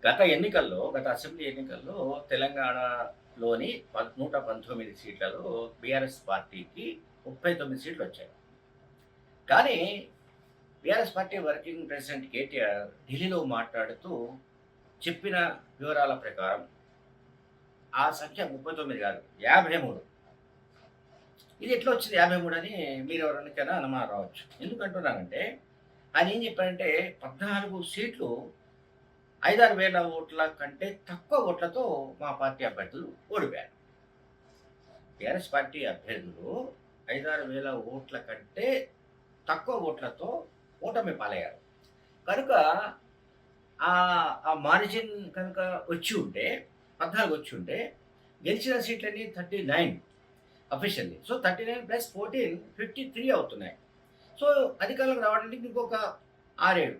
గత అసెంబ్లీ ఎన్నికల్లో తెలంగాణలోని 119 సీట్లలో బీఆర్ఎస్ పార్టీకి 39 సీట్లొచ్చాయి. కానీ BRS party working president KTR ఢిల్లీలో మాట్లాడుతూ చెప్పిన వివరాల ప్రకారం ఆ సంఖ్య 39 కాదు, 53. ఇది ఎట్లా వచ్చింది 53 అని మీరెవరికైనా అనుమానం రావచ్చు. ఎందుకంటున్నానంటే ఆయన ఏం చెప్పారంటే 14 సీట్లు 5-6 వేల ఓట్ల కంటే తక్కువ ఓట్లతో మా పార్టీ అభ్యర్థులు ఓడిపోయారు. టీఆర్ఎస్ పార్టీ అభ్యర్థులు 5-6 వేల ఓట్ల కంటే తక్కువ ఓట్లతో ఓటమి పాలయ్యారు. కనుక ఆ మార్జిన్ కనుక వచ్చి ఉంటే 14 వచ్చి ఉంటే గెలిచిన సీట్లన్నీ 39 అఫీషియల్లీ. సో 39 ప్లస్ 14 53 అవుతున్నాయి. సో అధికారంలోకి రావడానికి ఇంకొక 6, 7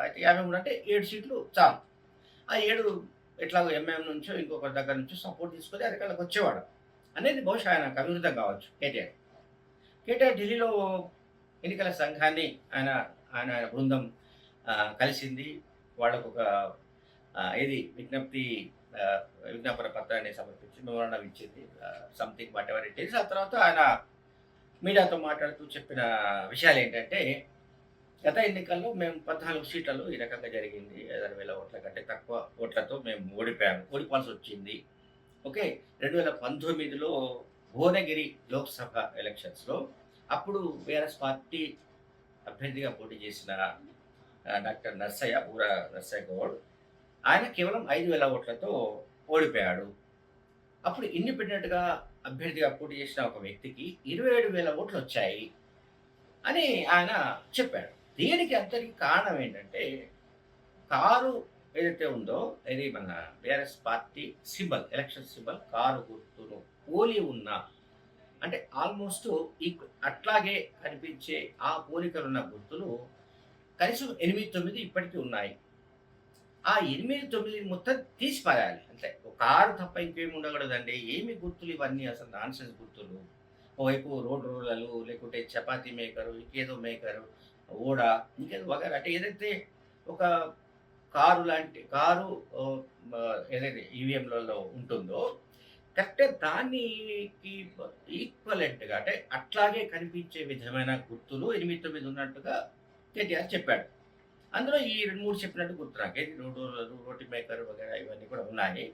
అయితే 53 అంటే 7 సీట్లు చాలు. ఆ 7 ఎట్లాగో ఎంఐఎం నుంచో ఇంకొక దగ్గర నుంచో సపోర్ట్ తీసుకొని అధికారంలోకి వచ్చేవాడు అనేది బహుశా ఆయనకు అభివృద్ధం కావచ్చు కేటీఆర్. కేటీఆర్ ఢిల్లీలో ఎన్నికల సంఘాన్ని ఆయన ఆయన బృందం కలిసింది. వాళ్ళకొక ఏది విజ్ఞాపన పత్రాన్ని సమర్పించి మెమోరాండం ఇచ్చింది. Something what ever it is. ఆ తర్వాత ఆయన మీడియాతో మాట్లాడుతూ చెప్పిన విషయాలు ఏంటంటే, గత ఎన్నికల్లో మేము 14 సీట్లలో ఈ రకంగా జరిగింది. 5,000 ఓట్ల కంటే తక్కువ ఓట్లతో మేము ఓడిపోవాల్సి వచ్చింది. ఓకే. 2019లో భువనగిరి లోక్సభ ఎలక్షన్స్‌లో అప్పుడు బీఆర్ఎస్ పార్టీ అభ్యర్థిగా పోటీ చేసిన డాక్టర్ ఊర నర్సయ్య గౌడ్ ఆయన కేవలం 5,000 ఓట్లతో ఓడిపోయాడు. అప్పుడు ఇండిపెండెంట్‌గా అభ్యర్థిగా పోటీ చేసిన ఒక వ్యక్తికి 27,000 ఓట్లొచ్చాయి అని ఆయన చెప్పాడు. దీనికి అంతటికి కారణం ఏంటంటే, కారు ఏదైతే ఉందో ఇది మన BRS party symbol, election symbol car గుర్తును పోలి ఉన్న, అంటే ఆల్మోస్ట్ అట్లాగే కనిపించే ఆ పోలికలున్న గుర్తులు కనీసం 8, 9 ఇప్పటికీ ఉన్నాయి. ఆ 8, 9 మొత్తం తీసి పారేయాలి అంతే. ఒక కారు తప్ప ఇంకేమి ఉండకూడదండి. ఏమి గుర్తులు ఇవన్నీ, అసలు నాన్‌సెన్స్ గుర్తులు. ఓవైపు రోడ్ రోలర్లు, లేకుంటే చపాతీ మేకరు, ఇంకేదో మేకరు, ఓడ, ఇంకేదో వగైరా, అంటే ఏదైతే ఒక కారు ఏదైతే ఈవీఎంలలో ఉంటుందో కరెక్ట్‌గా దానికి ఈక్వలెంట్‌గా, అంటే అట్లాగే కనిపించే విధమైన గుర్తులు 8, 9 ఉన్నట్టుగా కేటీఆర్ చెప్పాడు. అందులో ఈ 2, 3 చెప్పినట్టు గుర్తు నాకు. ఏది రోటీ మేకర్ వగైరా ఇవన్నీ కూడా ఉన్నాయి.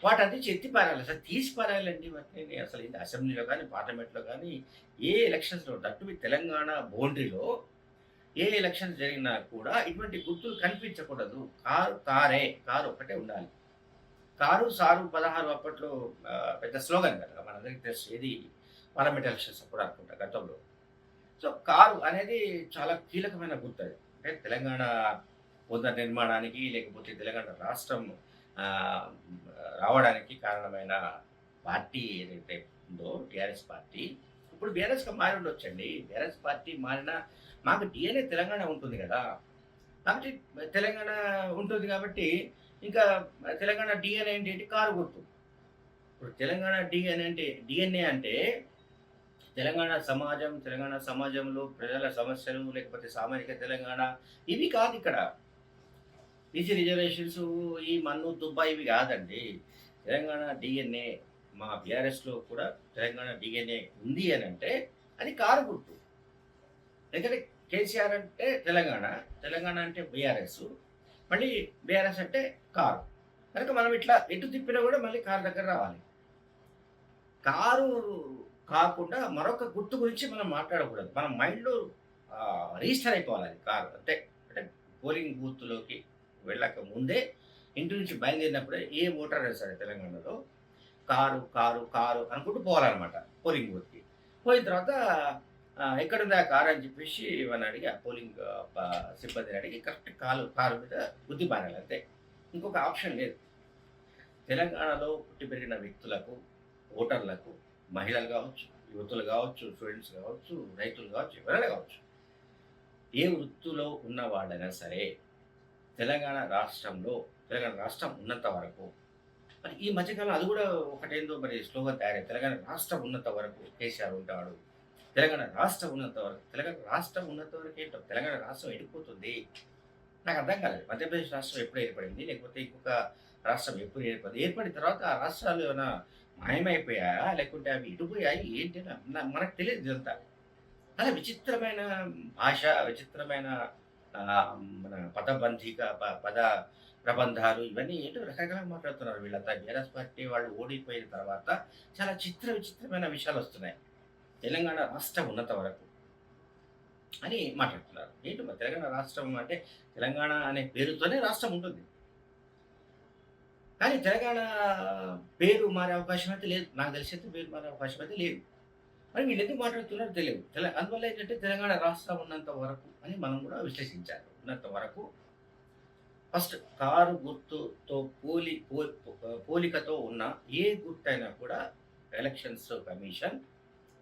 వాటన్నిటిని ఎత్తి పారేయాలి. అసలు తీసి పారేయాలండి వాటిని. అసలు ఇది అసెంబ్లీలో కానీ, పార్లమెంట్‌లో కానీ ఏ ఎలక్షన్స్‌లో దట్ బి తెలంగాణ బౌండరీలో ఏ ఎలక్షన్స్ జరిగినా కూడా ఇటువంటి గుర్తులు కనిపించకూడదు. కారు ఒక్కటే ఉండాలి. కారు సారు 16 అప్పట్లో పెద్ద స్లోగన్ కదా! మనందరికీ తెలుసు. ఏది పార్లమెంట్ ఎలక్షన్స్ అప్పుడు అనుకుంటా గతంలో. సో కారు అనేది చాలా కీలకమైన గుర్తది. అంటే తెలంగాణ పునర్నిర్మాణానికి, లేకపోతే తెలంగాణ రాష్ట్రం ఆహ్, రావడానికి కారణమైన పార్టీ ఏదైతే ఉందో టీఆర్ఎస్ పార్టీ, ఇప్పుడు బీఆర్ఎస్‌గా మారి ఉండొచ్చండి. బీఆర్ఎస్ పార్టీ మారినా మాకు డీఎన్ఏ తెలంగాణ ఉంటుంది గదా! కాబట్టి తెలంగాణ ఉంటుంది కాబట్టి ఇంకా తెలంగాణ డీఎన్ఏ ఏంటి? కారు గుర్తు. ఇప్పుడు తెలంగాణ డీఎన్ఏ అంటే తెలంగాణ సమాజంలో ప్రజల సమస్యలు, లేకపోతే సామాజిక తెలంగాణ ఇవి కాదిక్కడ. బీసీ రిజర్వేషన్స్, ఈ మన్ను, దుబ్బ ఇవి కాదండి. తెలంగాణ డీఎన్ఏ మా బీఆర్ఎస్‌లో కూడా తెలంగాణ డీఎన్ఏ ఉంది అనంటే అది కారు గుర్తు. ఎందుకంటే కేసీఆర్ అంటే తెలంగాణ అంటే బీఆర్ఎస్, మళ్ళీ బీఆర్ఎస్ అంటే కారు. కనుక మనం ఇట్లా ఎటు తిప్పినా కూడా మళ్ళీ కారు దగ్గర రావాలి. కారు కాకుండా మరొక గుర్తు గురించి మనం మాట్లాడకూడదు. మన మైండ్‌లో రిజిస్టర్ అయిపోవాలి అది కారు అంతే. అంటే పోలింగ్ బూత్‌లోకి వెళ్ళక ముందే, ఇంటి నుంచి బయలుదేరినప్పుడే ఏ ఓటర్ అయినా సరే తెలంగాణలో కారు అనుకుంటూ పోవాలనమాట పోలింగ్ బూత్‌కి. పోయిన తర్వాత ఎక్కడుంది ఆ కారు అని చెప్పేసి వాళ్ళని అడిగి, ఆ పోలింగ్ సిబ్బందిని అడిగి కరెక్ట్ కారు మీద గుద్ది పారేయాలి అంతే. ఇంకొక ఆప్షన్ లేదు. తెలంగాణలో పుట్టి పెరిగిన వ్యక్తులకు, ఓటర్లకు, మహిళలు కావచ్చు, యువతులు కావచ్చు, స్టూడెంట్స్ కావచ్చు, రైతులు కావచ్చు, ఎవరైనా కావచ్చు, ఏ వృత్తిలో ఉన్నవాడైనా సరే తెలంగాణ రాష్ట్రం ఉన్నంత వరకు, మరి ఈ మధ్యకాలం అది కూడా ఒకటేందో మరి స్లోగన్ తయారైంది. తెలంగాణ రాష్ట్రం ఉన్నంత వరకు కేసీఆర్ ఉంటాడు. తెలంగాణ రాష్ట్రం ఉన్నంత వరకు ఏంటో తెలంగాణ రాష్ట్రం వెళ్ళిపోతుంది. నాకు అర్థం కాలేదు. మధ్యప్రదేశ్ రాష్ట్రం ఎప్పుడు ఏర్పడింది? లేకపోతే ఇంకొక రాష్ట్రం ఎప్పుడు ఏర్పడింది? ఏర్పడిన తర్వాత ఆ రాష్ట్రాలు ఏమైనా మాయమైపోయాయా? లేకుంటే అవి ఎటుపోయాయి? ఏంటి అని మనకు తెలియదు ఇదంతా. చాలా విచిత్రమైన భాష, విచిత్రమైన మన పదబంధిక పద ప్రబంధాలు ఇవన్నీ ఏంటో రకరకాలుగా మాట్లాడుతున్నారు వీళ్ళంతా. బీఆర్ఎస్ పార్టీ వాళ్ళు ఓడిపోయిన తర్వాత చాలా విచిత్రమైన విషయాలొస్తున్నాయి. తెలంగాణ రాష్ట్ర ఉన్నత వరకు అని మాట్లాడుతున్నారు. ఏంటి మరి తెలంగాణ రాష్ట్రం అంటే తెలంగాణ అనే పేరుతోనే రాష్ట్రం ఉంటుంది. కానీ తెలంగాణ పేరు మారే అవకాశం అయితే లేదు. నాకు తెలిసైతే పేరు మారే అవకాశం అయితే లేదు. మరి వీళ్ళెందుకు మాట్లాడుతున్నారో తెలియదు. అందువల్ల ఏంటంటే తెలంగాణ రాష్ట్రం ఉన్నంత వరకు అని మనం కూడా విశ్లేషించాలి. ఉన్నంత వరకు ఫస్ట్ కారు గుర్తుతో పోలికతో ఉన్న ఏ గుర్తైనా కూడా ఎలక్షన్స్ కమిషన్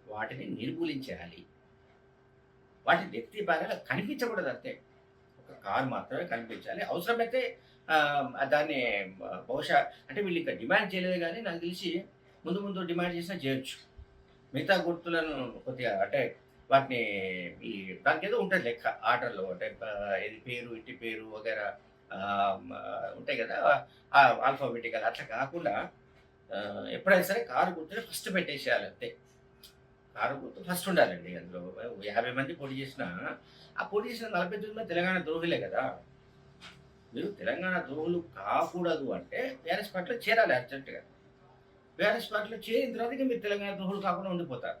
వాటిని నిర్మూలించేయాలి. వాటి వ్యక్తిభాగాలు కనిపించకూడదు అంతే. ఒక కారు మాత్రమే కనిపించాలి. అవసరమైతే దాన్ని బహుశా అంటే వీళ్ళు ఇంకా డిమాండ్ చేయలేదు గానీ నాకు తెలిసి ముందు డిమాండ్ చేసినా చేయొచ్చు. మిగతా గుర్తులను కొద్దిగా అంటే వాటిని ఈ దానికేదో ఉంటది లెక్క ఆర్డర్‌లో అంటే ఇది పేరు, ఇంటి పేరు వగైరా ఉంటాయి గదా! ఆల్ఫాబెటికల్ అట్లా కాకుండా ఎప్పుడైనా సరే కారు గుర్తుని ఫస్ట్ పెట్టేసేయాలి అంతే. కారు గుర్తు ఫస్ట్ ఉండాలండి అందులో. 50 మంది పోటీ చేసినా, ఆ పోటీ చేసిన 49 మంది తెలంగాణ ద్రోహులే గదా! మీరు తెలంగాణ ద్రోహులు కాకూడదు అంటే టీఆర్ఎస్ పార్టీలో చేరాలి అర్జెంట్‌గా. టీఆర్ఎస్ పార్టీలో చేరిన తర్వాత ఇక మీరు తెలంగాణ ద్రోహులు కాకుండా ఉండిపోతారు.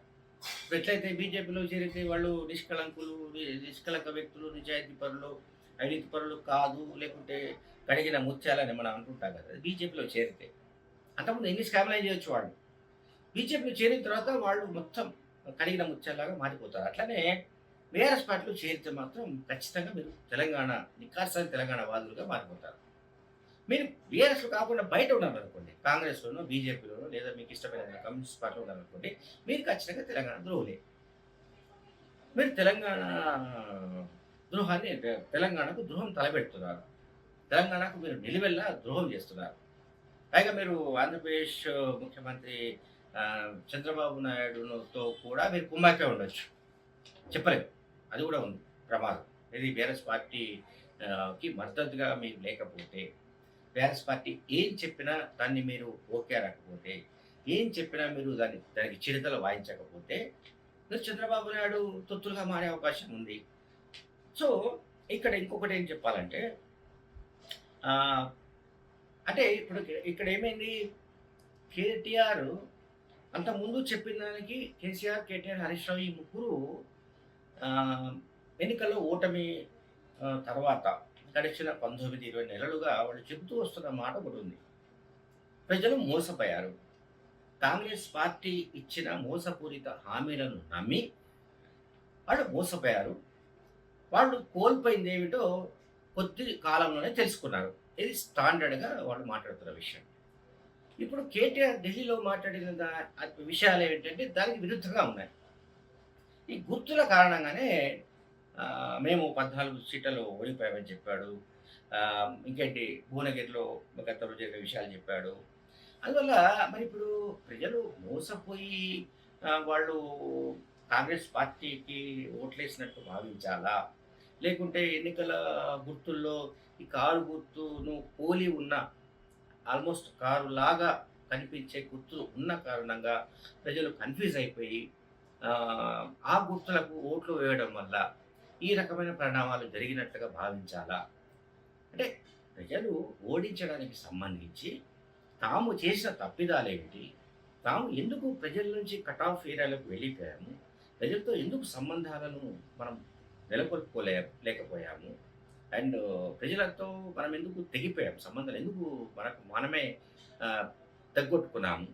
ఇప్పుడు ఎట్లయితే బీజేపీలో చేరితే వాళ్ళు నిష్కళంకులు, నిష్కళంక వ్యక్తులు, నిజాయితీ పరులు, అవినీతి పరులు కాదు, లేకుంటే కడిగిన ముత్యాలని మనం అంటుంటాం కదా! బీజేపీలో చేరితే. అంతకుముందు ఎన్ని స్కామ్‌లైనా చేయొచ్చు వాళ్ళు. బీజేపీలో చేరిన తర్వాత వాళ్ళు మొత్తం కడిగిన ముత్యాల్లాగా మారిపోతారు. అట్లనే బీఆర్ఎస్ పార్టీలో చేరితే మాత్రం ఖచ్చితంగా మీరు తెలంగాణ నిఖార్సైన తెలంగాణ వాదులుగా మారిపోతారు. మీరు బీఆర్ఎస్‌లో కాకుండా బయట ఉన్నారనుకోండి, కాంగ్రెస్‌లోనో, బీజేపీలోనో లేదా మీకు ఇష్టమైన కమ్యూనిస్ట్ పార్టీలో ఉన్నారనుకోండి, మీరు ఖచ్చితంగా తెలంగాణ ద్రోహులే. మీరు ద్రోహాన్ని తెలంగాణకు ద్రోహం తలపెడుతున్నారు. తెలంగాణకు మీరు నిలువెల్లా ద్రోహం చేస్తున్నారు. పైగా మీరు ఆంధ్రప్రదేశ్ ముఖ్యమంత్రి చంద్రబాబు నాయుడుతో కూడా మీరు కుమ్మాకే ఉండొచ్చు. చెప్పలేం. అది కూడా ఉంది ప్రమాదం. ఇది బీఆర్ఎస్ పార్టీ కి మద్దతుగా మీరు లేకపోతే, బీఆర్ఎస్ పార్టీ ఏం చెప్పినా దాన్ని మీరు ఓకే అనకపోతే, ఏం చెప్పినా మీరు దానికి చిడతలు వాయించకపోతే, మీరు చంద్రబాబు నాయుడు తొత్తులుగా మారే అవకాశం ఉంది. సో, ఇక్కడ ఇంకొకటి ఏం చెప్పాలంటే ఆహ్, అంటే ఇప్పుడు ఇక్కడ ఏమైంది కేటీఆర్ అంతకుముందు చెప్పిన దానికి కేసీఆర్, కేటీఆర్, హరీష్ రావు ఈ ముగ్గురు ఆహ్, ఎన్నికల్లో ఓటమి తర్వాత గడిచిన 19, 20 నెలలుగా వాళ్ళు చెబుతూ వస్తున్న మాట ఒకటుంది. ప్రజలు మోసపోయారు. కాంగ్రెస్ పార్టీ ఇచ్చిన మోసపూరిత హామీలను నమ్మి వాళ్ళు మోసపోయారు. వాళ్ళు కోల్పోయిందేమిటో కొద్ది కాలంలోనే తెలుసుకున్నారు. ఇది స్టాండర్డ్‌గా వాళ్ళు మాట్లాడుతున్న విషయం. ఇప్పుడు కేటీఆర్ ఢిల్లీలో మాట్లాడిన విషయాలేంటంటే దానికి విరుద్ధంగా ఉన్నాయి. ఈ గుర్తుల కారణంగానే మేము 14 సీట్లలో ఓడిపోయామని చెప్పాడు. ఇంకేంటి భువనగిరిలో గతంలో జరిగిన విషయాలు చెప్పాడు. అందువల్ల మరిప్పుడు ప్రజలు మోసపోయి వాళ్ళు కాంగ్రెస్ పార్టీకి ఓట్లేసినట్టు భావించాలా? లేకుంటే ఎన్నికల గుర్తుల్లో ఈ కారు గుర్తును పోలి ఉన్న ఆల్మోస్ట్ కారులాగా కనిపించే గుర్తులు ఉన్న కారణంగా ప్రజలు కన్‌ఫ్యూజ్ అయిపోయి ఆ గుర్తులకు ఓట్లు వేయడం వల్ల ఈ రకమైన పరిణామాలు జరిగినట్టుగా భావించాలా? అంటే ప్రజలు ఓడించడానికి సంబంధించి తాము చేసిన తప్పిదాలేమిటి? తాము ఎందుకు ప్రజల నుంచి కట్ ఆఫ్ ఏరియాలోకి వెళ్ళిపోయాము? ప్రజలతో ఎందుకు సంబంధాలను మనం లేకపోయాము? అండ్ ప్రజలతో మనం ఎందుకు తెగిపోయాం? సంబంధాలు ఎందుకు మనమే తెగ్గొట్టుకున్నాము?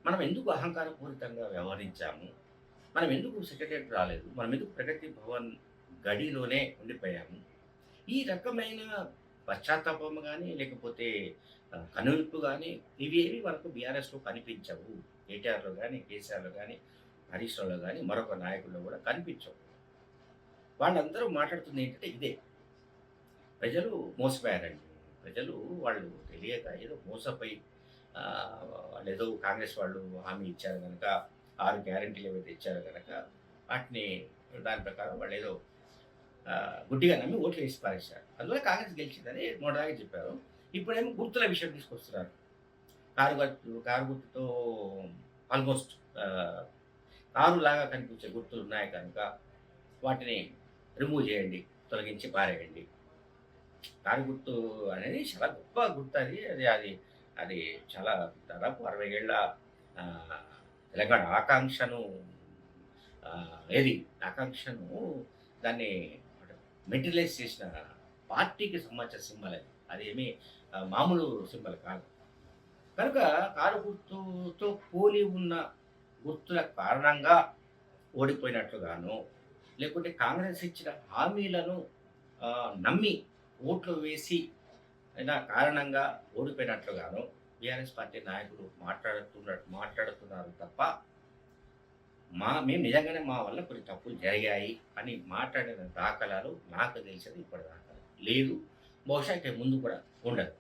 మనం ఎందుకు అహంకారపూరితంగా వ్యవహరించాము? మనం ఎందుకు సెక్రటేరియట్ రాలేదు? మనం ఎందుకు ప్రగతి భవన్ గడిలోనే ఉండిపోయాము? ఈ రకమైన పశ్చాత్తాపం గాని, లేకపోతే కనువిప్పు గాని ఇవేవి మనకు బీఆర్ఎస్‌లో కనిపించవు. కేటీఆర్‌లో గాని, కేసీఆర్‌లో గాని, హరీష్ రావులో గాని, మరొక నాయకుల్లో కూడా కనిపించవు. వాళ్ళందరూ మాట్లాడుతుంది ఏంటంటే ఇదే. ప్రజలు మోసపోయారండి. ప్రజలు వాళ్ళు తెలియక ఏదో మోసపోయి వాళ్ళేదో కాంగ్రెస్ వాళ్ళు హామీ ఇచ్చారు గనక 6 గ్యారంటీలు ఏవైతే ఇచ్చారో గనక వాటిని దాని ప్రకారం వాళ్ళేదో గుడ్డిగా నమ్మి ఓట్లు వేసి పారేశారు. అందువల్ల కాంగ్రెస్ గెలిచిందని మొన్నదాకా చెప్పారు. ఇప్పుడేమో గుర్తుల విషయం తీసుకొస్తున్నారు. కారు గుర్తుతో ఆల్మోస్ట్ ఆహ్, కారులాగా కనిపించే గుర్తులున్నాయి కనుక వాటిని రిమూవ్ చేయండి, తొలగించి పారేయండి. కారు గుర్తు అనేది చాలా గొప్ప గుర్తు అది. అది చాలా దాదాపు 60 ఏళ్ల ఆహ్, తెలంగాణ ఆకాంక్షను ఏది ఆకాంక్షను దాన్ని మెటీరియలైజ్ చేసిన పార్టీకి సంబంధించిన సింబల్ అది. అదేమి మామూలు సింబల్ కాదు. కనుక కారు గుర్తుతో పోలి ఉన్న గుర్తుల కారణంగా ఓడిపోయినట్లుగాను, లేకుంటే కాంగ్రెస్ ఇచ్చిన హామీలను నమ్మి ఓట్లు వేసి అయిన కారణంగా ఓడిపోయినట్లుగాను బీఆర్ఎస్ పార్టీ నాయకులు మాట్లాడుతున్నారు తప్ప, మేము నిజంగానే మా వల్ల కొన్ని తప్పులు జరిగాయి అని మాట్లాడిన దాఖలాలు నాకు తెలిసేది ఇప్పటిదాకా లేదు. బహుశా ఇక ముందు కూడా ఉండదు.